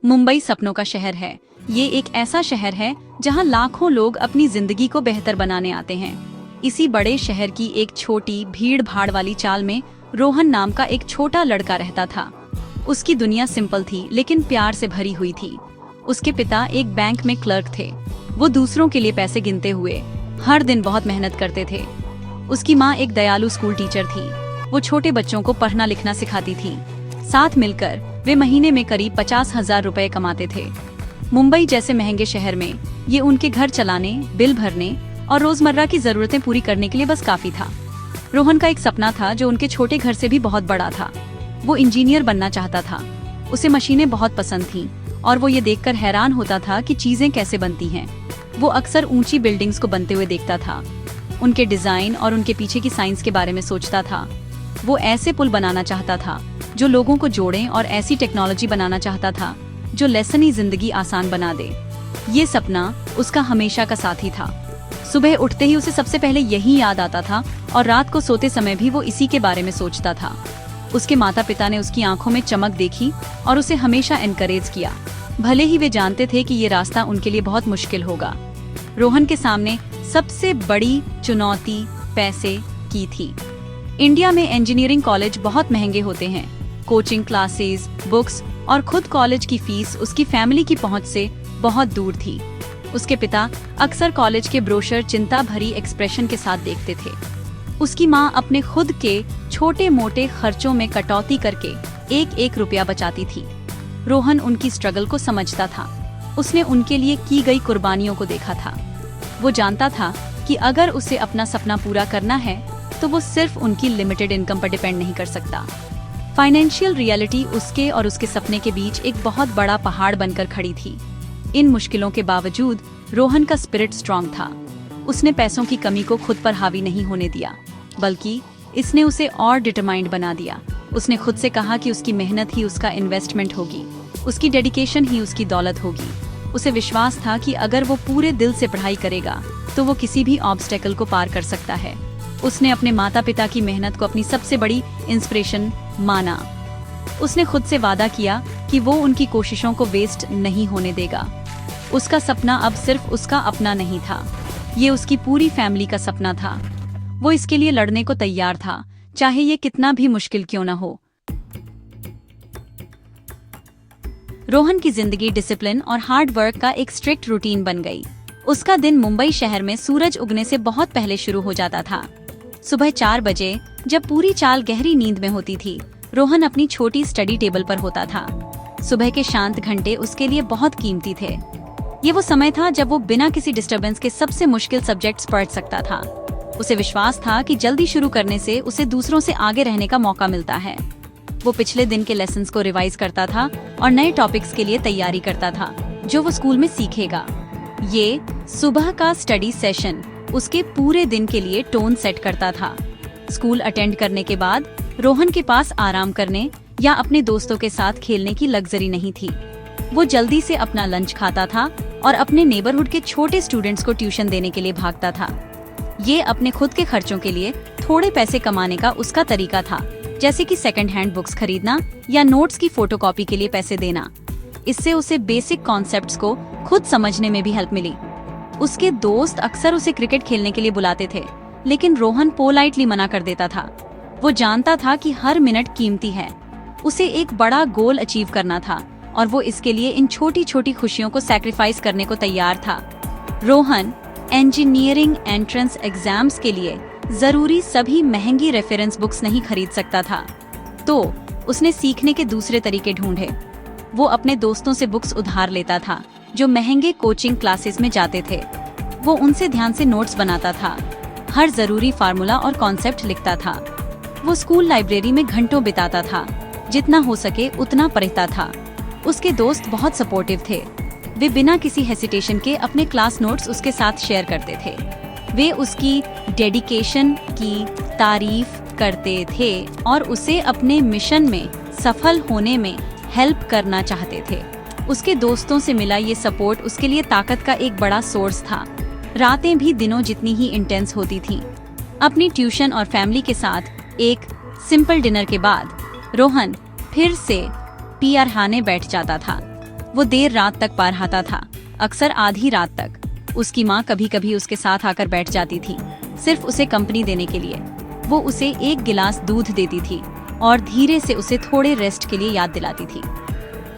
मुंबई सपनों का शहर है। ये एक ऐसा शहर है जहां लाखों लोग अपनी जिंदगी को बेहतर बनाने आते हैं। इसी बड़े शहर की एक छोटी भीड़ भाड़ वाली चाल में रोहन नाम का एक छोटा लड़का रहता था। उसकी दुनिया सिंपल थी लेकिन प्यार से भरी हुई थी। उसके पिता एक बैंक में क्लर्क थे। वो दूसरों के लिए पैसे गिनते हुए हर दिन बहुत मेहनत करते थे। उसकी माँ एक दयालु स्कूल टीचर थी। वो छोटे बच्चों को पढ़ना लिखना सिखाती थी। साथ मिलकर वे महीने में करीब 50,000 रुपए कमाते थे। मुंबई जैसे महंगे शहर में ये उनके घर चलाने, बिल भरने और रोजमर्रा की जरूरतें पूरी करने के लिए बस काफी था। रोहन का एक सपना था जो उनके छोटे घर से भी बहुत बड़ा था। वो इंजीनियर बनना चाहता था। उसे मशीनें बहुत पसंद थीं और वो ये देखकर हैरान होता था कि चीजें कैसे बनती हैं। वो अक्सर ऊंची बिल्डिंग्स को बनते हुए देखता था। उनके डिजाइन और उनके पीछे की साइंस के बारे में सोचता था। वो ऐसे पुल बनाना चाहता था जो लोगों को जोड़ें और ऐसी टेक्नोलॉजी बनाना चाहता था जो लेसनी जिंदगी आसान बना दे। ये सपना उसका हमेशा का साथी था। सुबह उठते ही उसे सबसे पहले यही याद आता था और रात को सोते समय भी वो इसी के बारे में सोचता था। उसके माता पिता ने उसकी आंखों में चमक देखी और उसे हमेशा एनकरेज किया, भले ही वे जानते थे कि ये रास्ता उनके लिए बहुत मुश्किल होगा। रोहन के सामने सबसे बड़ी चुनौती पैसे की थी। इंडिया में इंजीनियरिंग कॉलेज बहुत महंगे होते हैं। कोचिंग क्लासेस, बुक्स और खुद कॉलेज की फीस उसकी फैमिली की पहुंच से बहुत दूर थी। उसके पिता अक्सर कॉलेज के ब्रोशर चिंता भरी एक्सप्रेशन के साथ देखते थे। उसकी माँ अपने खुद के छोटे मोटे खर्चों में कटौती करके एक एक रुपया बचाती थी। रोहन उनकी स्ट्रगल को समझता था। उसने उनके लिए की गई कुर्बानियों को देखा था। वो जानता था कि अगर उसे अपना सपना पूरा करना है तो वो सिर्फ उनकी लिमिटेड इनकम पर डिपेंड नहीं कर सकता। फाइनेंशियल रियलिटी उसके और उसके सपने के बीच एक बहुत बड़ा पहाड़ बनकर खड़ी थी। इन मुश्किलों के बावजूद रोहन का स्पिरिट स्ट्रांग था। उसने पैसों की कमी को खुद पर हावी नहीं होने दिया, बल्कि इसने उसे और डिटरमाइंड बना दिया। उसने खुद से कहा कि उसकी मेहनत ही उसका इन्वेस्टमेंट होगी, उसकी डेडिकेशन ही उसकी दौलत होगी। उसे विश्वास था कि अगर वो पूरे दिल से पढ़ाई करेगा तो वो किसी भी ऑब्स्टेकल को पार कर सकता है। उसने अपने माता पिता की मेहनत को अपनी सबसे बड़ी इंस्पिरेशन माना। उसने खुद से वादा किया कि वो उनकी कोशिशों को वेस्ट नहीं होने देगा। उसका सपना अब सिर्फ उसका अपना नहीं था, ये उसकी पूरी फैमिली का सपना था। वो इसके लिए लड़ने को तैयार था, चाहे ये कितना भी मुश्किल क्यों न हो। रोहन की जिंदगी डिसिप्लिन और हार्ड वर्क का एक स्ट्रिक्ट रूटीन बन गई। उसका दिन मुंबई शहर में सूरज उगने से बहुत पहले शुरू हो जाता था। सुबह 4 बजे जब पूरी चाल गहरी नींद में होती थी, रोहन अपनी छोटी स्टडी टेबल पर होता था। सुबह के शांत घंटे उसके लिए बहुत कीमती थे। ये वो समय था जब वो बिना किसी डिस्टरबेंस के सबसे मुश्किल सब्जेक्ट्स पढ़ सकता था। उसे विश्वास था कि जल्दी शुरू करने से उसे दूसरों से आगे रहने का मौका मिलता है। वो पिछले दिन के लेसन्स को रिवाइज करता था और नए टॉपिक्स के लिए तैयारी करता था जो वो स्कूल में सीखेगा। ये सुबह का स्टडी सेशन उसके पूरे दिन के लिए टोन सेट करता था। स्कूल अटेंड करने के बाद रोहन के पास आराम करने या अपने दोस्तों के साथ खेलने की लग्जरी नहीं थी। वो जल्दी से अपना लंच खाता था और अपने नेबरहुड के छोटे स्टूडेंट्स को ट्यूशन देने के लिए भागता था। ये अपने खुद के खर्चों के लिए थोड़े पैसे कमाने का उसका तरीका था, जैसे कि सेकंड हैंड बुक्स खरीदना या नोट्स की फोटोकॉपी के लिए पैसे देना। इससे उसे बेसिक कॉन्सेप्ट्स को खुद समझने में भी हेल्प मिली। उसके दोस्त अक्सर उसे क्रिकेट खेलने के लिए बुलाते थे, लेकिन रोहन पोलाइटली मना कर देता था। वो जानता था कि हर मिनट कीमती है। उसे एक बड़ा गोल अचीव करना था और वो इसके लिए इन छोटी छोटी खुशियों को सैक्रिफाइस करने को तैयार था। रोहन इंजीनियरिंग एंट्रेंस एग्जाम्स के लिए जरूरी सभी महंगी रेफरेंस बुक्स नहीं खरीद सकता था, तो उसने सीखने के दूसरे तरीके ढूंढे। वो अपने दोस्तों से बुक्स उधार लेता था जो महंगे कोचिंग क्लासेस में जाते थे। वो उनसे ध्यान से नोट्स बनाता था, हर जरूरी फार्मूला और कॉन्सेप्ट लिखता था। वो स्कूल लाइब्रेरी में घंटों बिताता था, जितना हो सके उतना पढ़ता था। उसके दोस्त बहुत सपोर्टिव थे। वे बिना किसी हेसिटेशन के अपने क्लास नोट्स उसके साथ शेयर करते थे। वे उसकी डेडिकेशन की तारीफ करते थे और उसे अपने मिशन में सफल होने में हेल्प करना चाहते थे। उसके दोस्तों से मिला ये सपोर्ट उसके लिए ताकत का एक बड़ा सोर्स था। रातें भी दिनों जितनी ही इंटेंस होती थीं। अपनी ट्यूशन और फैमिली के साथ एक सिंपल डिनर के बाद रोहन फिर से पियरहाने बैठ जाता था। वो देर रात तक पढ़ाता था, अक्सर आधी रात तक। उसकी माँ कभी कभी उसके साथ आकर बैठ जाती थी, सिर्फ उसे कंपनी देने के लिए। वो उसे एक गिलास दूध देती थी और धीरे से उसे थोड़े रेस्ट के लिए याद दिलाती थी।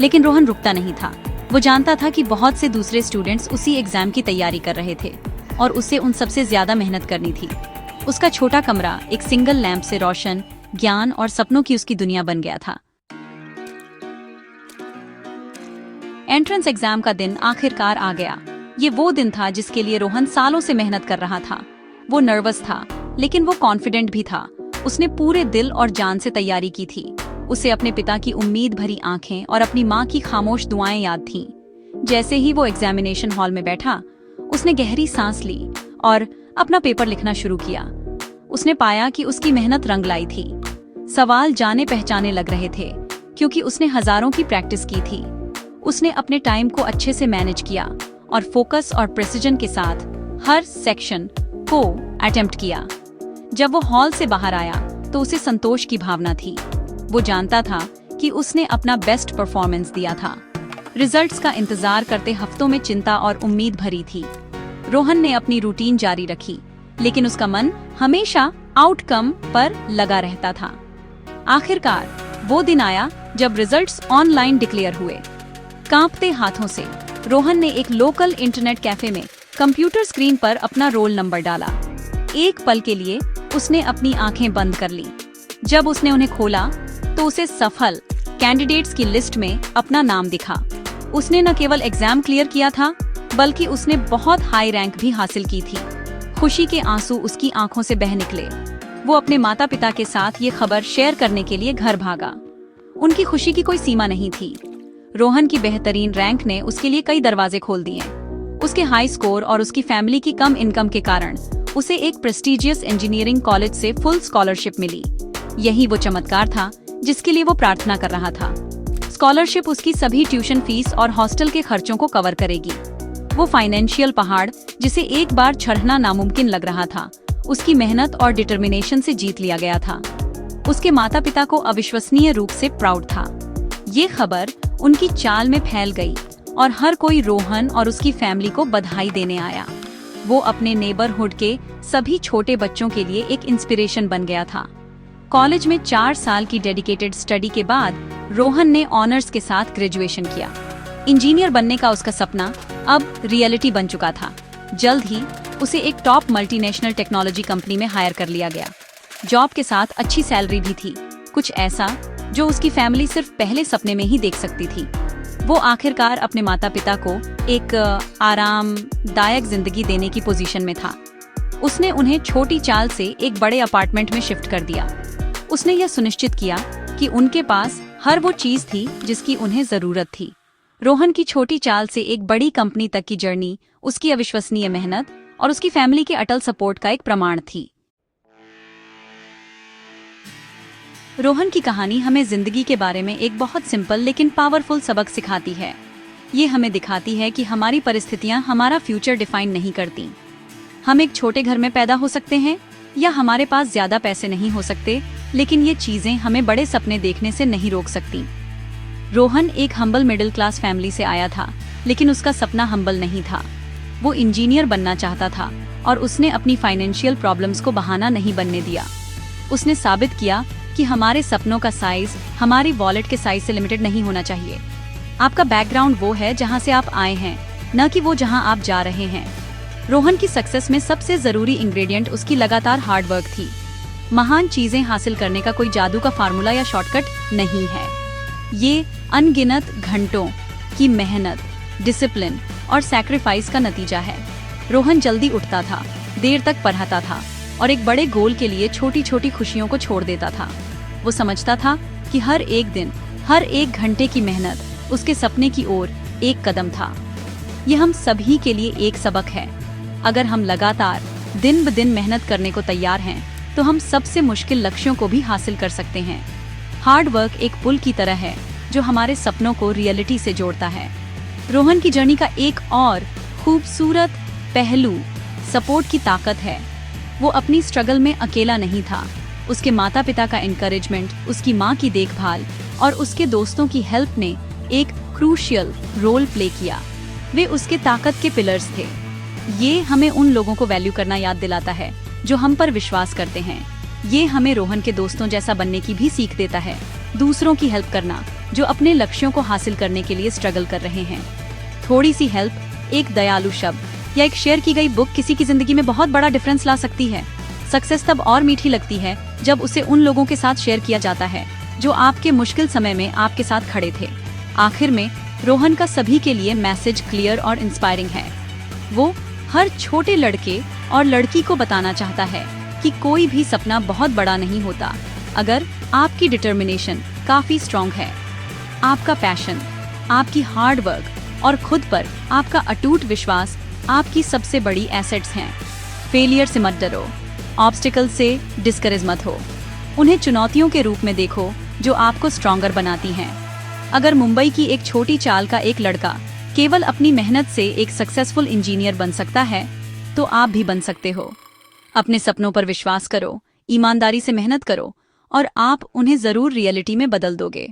लेकिन रोहन रुकता नहीं था। वो जानता था कि बहुत से दूसरे स्टूडेंट्स उसी एग्जाम की तैयारी कर रहे थे और उसे उन सबसे ज्यादा मेहनत करनी थी। उसका छोटा कमरा एक सिंगल लैंप से रोशन, ज्ञान और सपनों की उसकी दुनिया बन गया था। एंट्रेंस एग्जाम का दिन आखिरकार आ गया। ये वो दिन था जिसके लिए रोहन सालों से मेहनत कर रहा था। वो नर्वस था, लेकिन वो कॉन्फिडेंट भी था। उसने पूरे दिल और जान से तैयारी की थी। उसे अपने पिता की उम्मीद भरी आंखें और अपनी माँ की खामोश दुआएं याद थीं। जैसे ही वो एग्जामिनेशन हॉल में बैठा, उसने गहरी सांस ली और अपना पेपर लिखना शुरू किया। उसने पाया कि उसकी मेहनत रंग लाई थी। सवाल जाने पहचाने लग रहे थे, क्योंकि उसने हजारों की प्रैक्टिस की थी। उसने अपने टाइम को अच्छे से मैनेज किया और फोकस और प्रेसिजन के साथ हर सेक्शन को अटेम्प्ट किया। जब वो हॉल से बाहर आया तो उसे संतोष की भावना थी। वो जानता था कि उसने अपना बेस्ट परफॉर्मेंस दिया था। रिजल्ट्स का इंतजार करते हफ्तों में चिंता और उम्मीद भरी थी। रोहन ने अपनी रूटीन जारी रखी, लेकिन उसका मन हमेशा आउटकम पर लगा रहता था। आखिरकार वो दिन आया जब रिजल्ट्स ऑनलाइन डिक्लेयर हुए। कांपते हाथों से रोहन ने एक लोकल इंटरनेट कैफे में कंप्यूटर स्क्रीन पर अपना रोल नंबर डाला। एक पल के लिए उसने अपनी आंखें बंद कर ली। जब उसने उन्हें खोला तो उसे सफल कैंडिडेट्स की लिस्ट में अपना नाम दिखा। उसने न केवल एग्जाम क्लियर किया था, बल्कि उसने बहुत हाई रैंक भी हासिल की थी। खुशी के आंसू उसकी आंखों से बह निकले। वो अपने माता पिता के साथ ये खबर शेयर करने के लिए घर भागा। उनकी खुशी की कोई सीमा नहीं थी। रोहन की बेहतरीन रैंक ने उसके लिए कई दरवाजे खोल दिए। उसके हाई स्कोर और उसकी फैमिली की कम इनकम के कारण उसे एक प्रेस्टिजियस इंजीनियरिंग कॉलेज से फुल स्कॉलरशिप मिली। यही वो चमत्कार था जिसके लिए वो प्रार्थना कर रहा था। स्कॉलरशिप उसकी सभी ट्यूशन फीस और हॉस्टल के खर्चों को कवर करेगी। वो फाइनेंशियल पहाड़, जिसे एक बार चढ़ना नामुमकिन लग रहा था, उसकी मेहनत और डिटर्मिनेशन से जीत लिया गया था। उसके माता पिता को अविश्वसनीय रूप से प्राउड था। ये खबर उनकी चाल में फैल गई और हर कोई रोहन और उसकी फैमिली को बधाई देने आया। वो अपने नेबरहुड के सभी छोटे बच्चों के लिए एक इंस्पिरेशन बन गया था। कॉलेज में 4 साल की डेडिकेटेड स्टडी के बाद रोहन ने ऑनर्स के साथ ग्रेजुएशन किया। इंजीनियर बनने का उसका सपना अब रियलिटी बन चुका था। जल्द ही उसे एक टॉप मल्टीनेशनल टेक्नोलॉजी कंपनी में हायर कर लिया गया। जॉब के साथ अच्छी सैलरी भी थी, कुछ ऐसा जो उसकी फैमिली सिर्फ पहले सपने में ही देख सकती थी। वो आखिरकार अपने माता पिता को एक आरामदायक जिंदगी देने की पोजीशन में था। उसने उन्हें छोटी चाल से एक बड़े अपार्टमेंट में शिफ्ट कर दिया। उसने यह सुनिश्चित किया कि उनके पास हर वो चीज थी जिसकी उन्हें जरूरत थी। रोहन की छोटी चाल से एक बड़ी कंपनी तक की जर्नी उसकी अविश्वसनीय मेहनत और उसकी फैमिली के अटल सपोर्ट का एक प्रमाण थी। रोहन की कहानी हमें जिंदगी के बारे में एक बहुत सिंपल लेकिन पावरफुल सबक सिखाती है। ये हमें दिखाती है कि हमारी परिस्थितियां हमारा फ्यूचर डिफाइन नहीं करती। हम एक छोटे घर में पैदा हो सकते हैं या हमारे पास ज्यादा पैसे नहीं हो सकते, लेकिन ये चीजें हमें बड़े सपने देखने से नहीं रोक सकती। रोहन एक हम्बल मिडिल क्लास फैमिली से आया था, लेकिन उसका सपना हम्बल नहीं था। वो इंजीनियर बनना चाहता था और उसने अपनी फाइनेंशियल प्रॉब्लम्स को बहाना नहीं बनने दिया। उसने साबित किया कि हमारे सपनों का साइज हमारी वॉलेट के साइज से लिमिटेड नहीं होना चाहिए। आपका बैकग्राउंड वो है जहां से आप आए हैं, न कि वो जहां आप जा रहे हैं। रोहन की सक्सेस में सबसे जरूरी इंग्रेडिएंट उसकी लगातार हार्ड वर्क थी। महान चीजें हासिल करने का कोई जादू का फार्मूला या शॉर्टकट नहीं है। ये अनगिनत घंटों की मेहनत, डिसिप्लिन और सैक्रिफाइस का नतीजा है। रोहन जल्दी उठता था, देर तक पढ़ता था और एक बड़े गोल के लिए छोटी छोटी खुशियों को छोड़ देता था। वो समझता था कि हर एक दिन, हर एक घंटे की मेहनत उसके सपने की ओर एक कदम था। ये हम सभी के लिए एक सबक है। अगर हम लगातार दिन ब दिन मेहनत करने को तैयार हैं, तो हम सबसे मुश्किल लक्ष्यों को भी हासिल कर सकते हैं। हार्ड वर्क एक पुल की तरह है जो हमारे सपनों को रियलिटी से जोड़ता है। रोहन की जर्नी का एक और खूबसूरत पहलू सपोर्ट की ताकत है। वो अपनी स्ट्रगल में अकेला नहीं था। उसके माता पिता का एनकरेजमेंट, उसकी माँ की देखभाल और उसके दोस्तों की हेल्प ने एक क्रूशियल रोल प्ले किया। वे उसके ताकत के पिलर्स थे। ये हमें उन लोगों को वैल्यू करना याद दिलाता है जो हम पर विश्वास करते हैं। ये हमें रोहन के दोस्तों जैसा बनने की भी सीख देता है, दूसरों की हेल्प करना जो अपने लक्ष्यों को हासिल करने के लिए स्ट्रगल कर रहे हैं। थोड़ी सी हेल्प, एक दयालु शब्द या एक शेयर की गई बुक किसी की जिंदगी में बहुत बड़ा डिफरेंस ला सकती है। सक्सेस तब और मीठी लगती है जब उसे उन लोगों के साथ शेयर किया जाता है जो आपके मुश्किल समय में आपके साथ खड़े थे। आखिर में रोहन का सभी के लिए मैसेज क्लियर और इंस्पायरिंग है। वो हर छोटे लड़के और लड़की को बताना चाहता है कि कोई भी सपना बहुत बड़ा नहीं होता अगर आपकी डिटर्मिनेशन काफी स्ट्रॉन्ग है। आपका पैशन, आपकी हार्ड वर्क और खुद पर आपका अटूट विश्वास आपकी सबसे बड़ी एसेट्स हैं। फेलियर से मत डरो, ऑब्स्टिकल से डिस्करेज मत हो। उन्हें चुनौतियों के रूप में देखो जो आपको स्ट्रॉन्गर बनाती हैं। अगर मुंबई की एक छोटी चाल का एक लड़का केवल अपनी मेहनत से एक सक्सेसफुल इंजीनियर बन सकता है, तो आप भी बन सकते हो। अपने सपनों पर विश्वास करो, ईमानदारी से मेहनत करो और आप उन्हें जरूर रियलिटी में बदल दोगे।